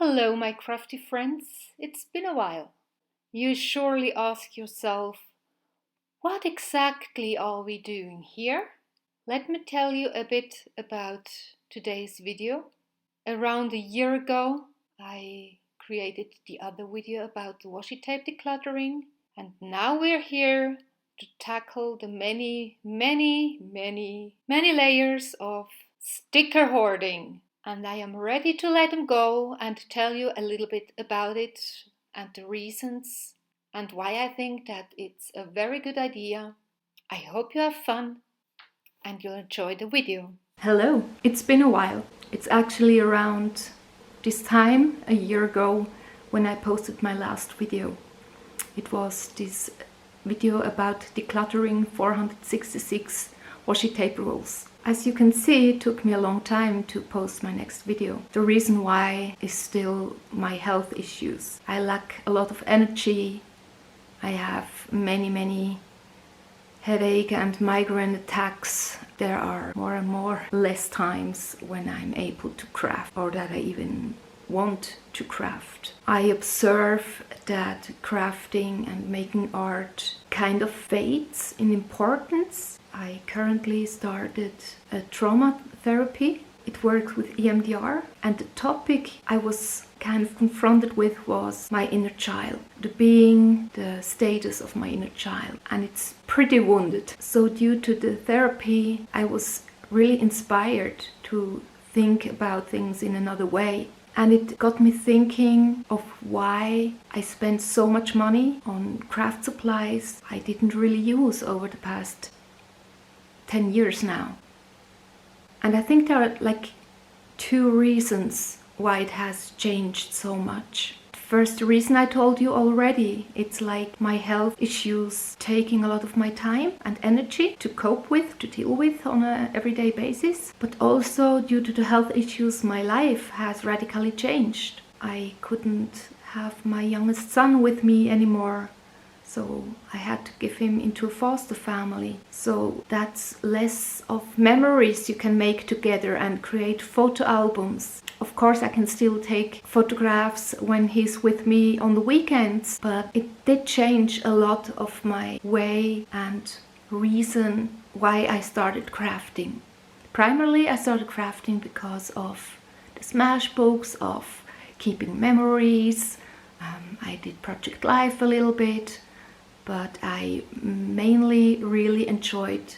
Hello, my crafty friends. It's been a while. You surely ask yourself, what exactly are we doing here? Let me tell you a bit about today's video. Around a year ago, I created the other video about the washi tape decluttering, and now we're here to tackle the many layers of sticker hoarding. And I am ready to let them go and tell you a little bit about it and the reasons and why I think that it's a very good idea. I hope you have fun and you'll enjoy the video. Hello, it's been a while. It's actually around this time, a year ago, when I posted my last video. It was this video about decluttering 466 washi tape rolls. As you can see, it took me a long time to post my next video. The reason why is still my health issues. I lack a lot of energy. I have many headache and migraine attacks. There are more and more less times when I'm able to craft or that I even want to craft. I observe that crafting and making art kind of fades in importance. I currently started a trauma therapy. It works with EMDR, and the topic I was kind of confronted with was my inner child, the being, the status of my inner child, and it's pretty wounded. So due to the therapy, I was really inspired to think about things in another way. And it got me thinking of why I spent so much money on craft supplies I didn't really use over the past 10 years now. And I think there are like two reasons why it has changed so much. First reason I told you already, it's like my health issues taking a lot of my time and energy to cope with, to deal with on an everyday basis. But also due to the health issues, my life has radically changed. I couldn't have my youngest son with me anymore. So I had to give him into a foster family. So that's less of memories you can make together and create photo albums. Of course, I can still take photographs when he's with me on the weekends, but it did change a lot of my way and reason why I started crafting. Primarily, I started crafting because of the smash books, of keeping memories. I did Project Life a little bit. But I mainly really enjoyed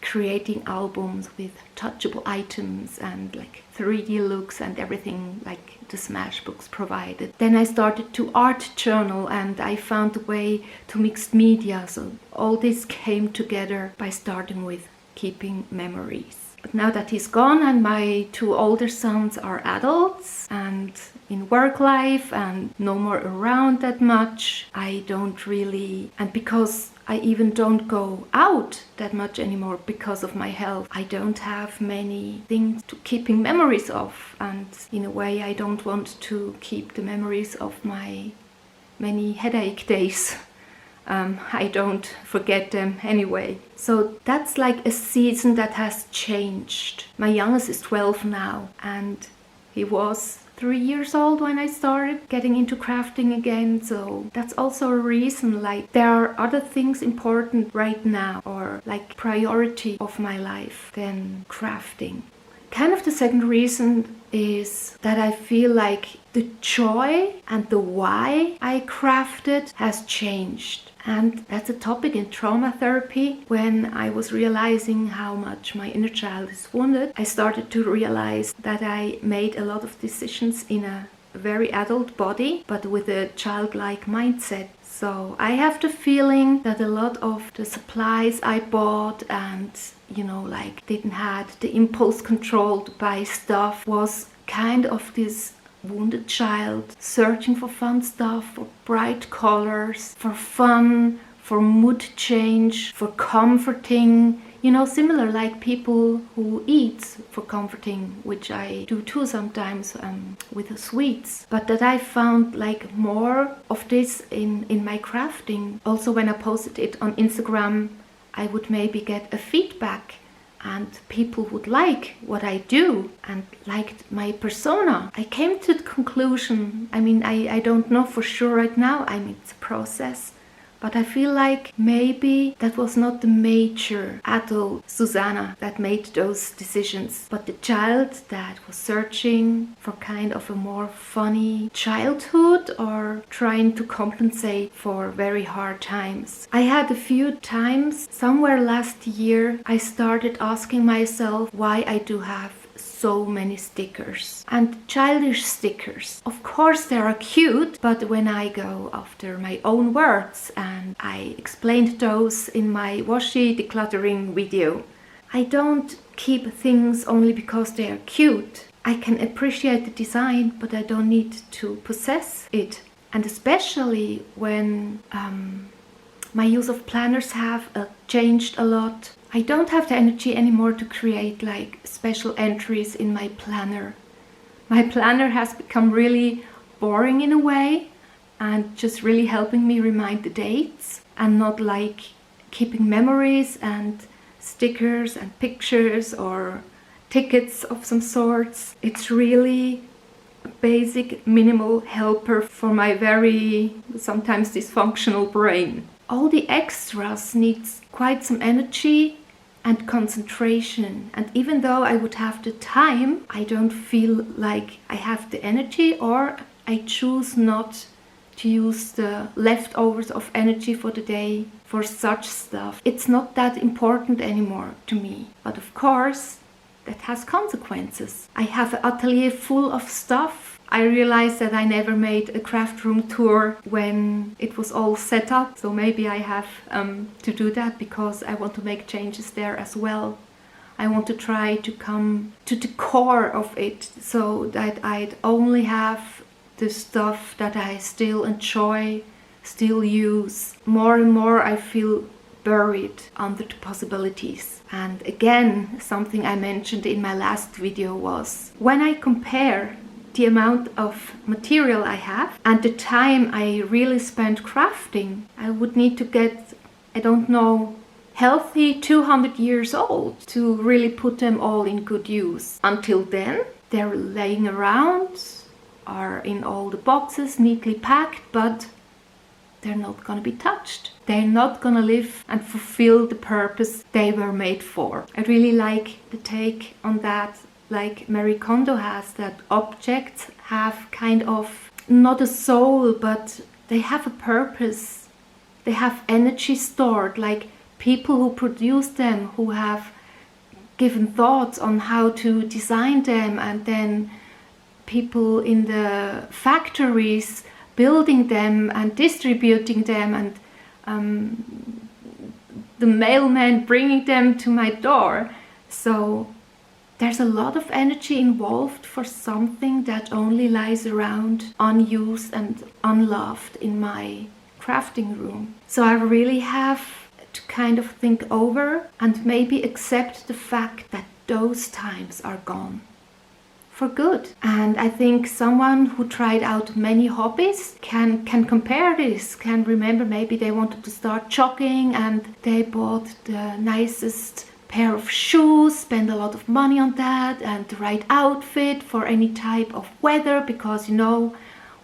creating albums with touchable items and like 3D looks and everything like the smash books provided. Then I started to art journal and I found a way to mixed media. So all this came together by starting with keeping memories. But now that he's gone and my two older sons are adults and in work life and no more around that much, I don't really, and because I even don't go out that much anymore because of my health, I don't have many things to keeping memories of, and in a way I don't want to keep the memories of my many headache days. I don't forget them anyway. So that's like a season that has changed. My youngest is 12 now and he was 3 years old when I started getting into crafting again. So that's also a reason, like there are other things important right now or like priority of my life than crafting. Kind of the second reason is that I feel like the joy and the why I crafted has changed. And that's a topic in trauma therapy. When I was realizing how much my inner child is wounded, I started to realize that I made a lot of decisions in a very adult body, but with a childlike mindset. So I have the feeling that a lot of the supplies I bought and like didn't have the impulse control to buy stuff was kind of this wounded child searching for fun stuff, for bright colors, for fun, for mood change, for comforting, similar like people who eat for comforting, which I do too sometimes with the sweets. But that I found like more of this in my crafting. Also when I posted it on Instagram, I would maybe get a feedback and people would like what I do and liked my persona. I came to the conclusion, I don't know for sure right now, it's a process, but I feel like maybe that was not the major adult Susanna that made those decisions, but the child that was searching for kind of a more funny childhood or trying to compensate for very hard times. I had a few times, somewhere last year, I started asking myself why I do have so many stickers and childish stickers. Of course they are cute, but when I go after my own words, and I explained those in my washi decluttering video, I don't keep things only because they are cute. I can appreciate the design, but I don't need to possess it. And especially when my use of planners have changed a lot. I don't have the energy anymore to create like special entries in my planner. My planner has become really boring in a way and just really helping me remind the dates and not like keeping memories and stickers and pictures or tickets of some sorts. It's really a basic minimal helper for my very sometimes dysfunctional brain. All the extras needs quite some energy and concentration, and even though I would have the time, I don't feel like I have the energy, or I choose not to use the leftovers of energy for the day for such stuff. It's not that important anymore to me, but of course that has consequences. I have an atelier full of stuff. I realized that I never made a craft room tour when it was all set up, so maybe I have to do that because I want to make changes there as well. I want to try to come to the core of it so that I'd only have the stuff that I still enjoy, still use. More and more I feel buried under the possibilities. And again, something I mentioned in my last video was, when I compare the amount of material I have and the time I really spend crafting, I would need to get, I don't know, healthy 200 years old to really put them all in good use. Until then, they're laying around, are in all the boxes neatly packed, but they're not gonna be touched. They're not gonna live and fulfill the purpose they were made for. I really like the take on that, like Marie Kondo has, that objects have kind of not a soul, but they have a purpose. They have energy stored, like people who produce them, who have given thoughts on how to design them, and then people in the factories building them and distributing them, and the mailman bringing them to my door. So there's a lot of energy involved for something that only lies around unused and unloved in my crafting room. So I really have to kind of think over and maybe accept the fact that those times are gone for good. And I think someone who tried out many hobbies can compare this, can remember maybe they wanted to start jogging and they bought the nicest pair of shoes, spend a lot of money on that, and the right outfit for any type of weather, because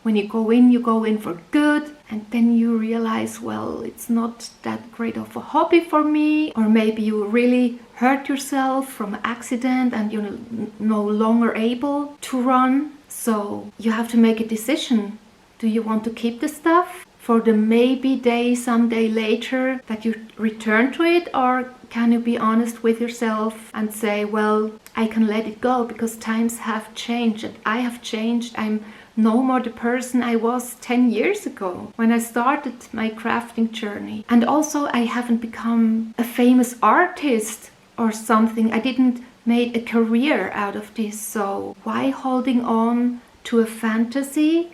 when you go in for good, and then you realize, well, it's not that great of a hobby for me, or maybe you really hurt yourself from an accident and you're no longer able to run. So you have to make a decision. Do you want to keep the stuff for the maybe day, someday later that you return to it, or can you be honest with yourself and say, well, I can let it go because times have changed and I have changed. I'm no more the person I was 10 years ago when I started my crafting journey. And also I haven't become a famous artist or something. I didn't make a career out of this. So why holding on to a fantasy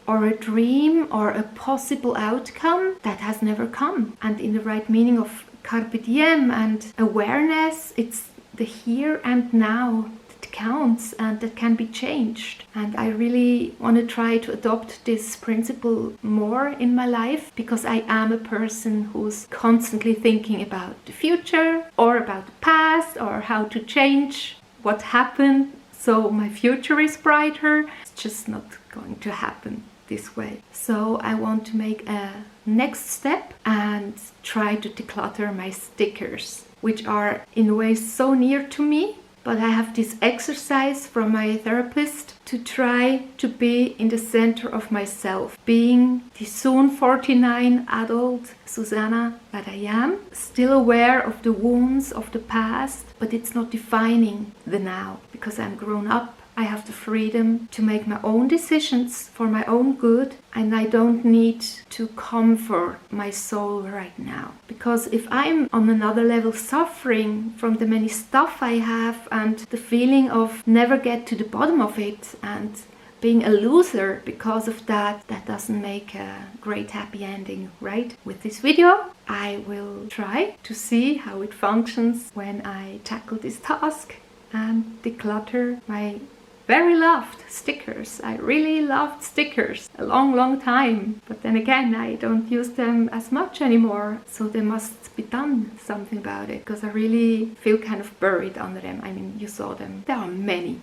or a dream or a possible outcome that has never come? And in the right meaning of carpe diem and awareness, it's the here and now that counts and that can be changed. And I really want to try to adopt this principle more in my life, because I am a person who's constantly thinking about the future or about the past or how to change what happened so my future is brighter. It's just not going to happen this way. So I want to make a next step and try to declutter my stickers, which are in a way so near to me. But I have this exercise from my therapist to try to be in the center of myself, being the soon 49 adult Susanna that I am, still aware of the wounds of the past, but it's not defining the now, because I'm grown up. I have the freedom to make my own decisions for my own good, and I don't need to comfort my soul right now. Because if I'm on another level suffering from the many stuff I have and the feeling of never get to the bottom of it and being a loser because of that, that doesn't make a great happy ending, right? With this video, I will try to see how it functions when I tackle this task and declutter my very loved stickers. I really loved stickers a long time, but then again I don't use them as much anymore, so there must be done something about it, because I really feel kind of buried under them. I mean, you saw them, there are many.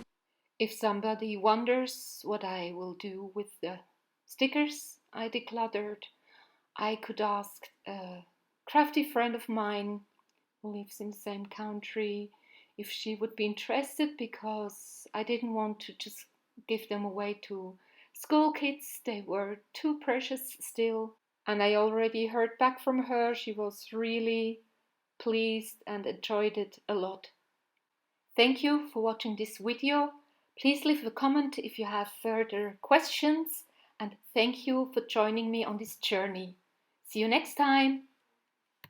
If somebody wonders what I will do with the stickers I decluttered, I could ask a crafty friend of mine who lives in the same country if she would be interested, because I didn't want to just give them away to school kids. They were too precious still. And I already heard back from her. She was really pleased and enjoyed it a lot. Thank you for watching this video. Please leave a comment if you have further questions, and thank you for joining me on this journey. See you next time.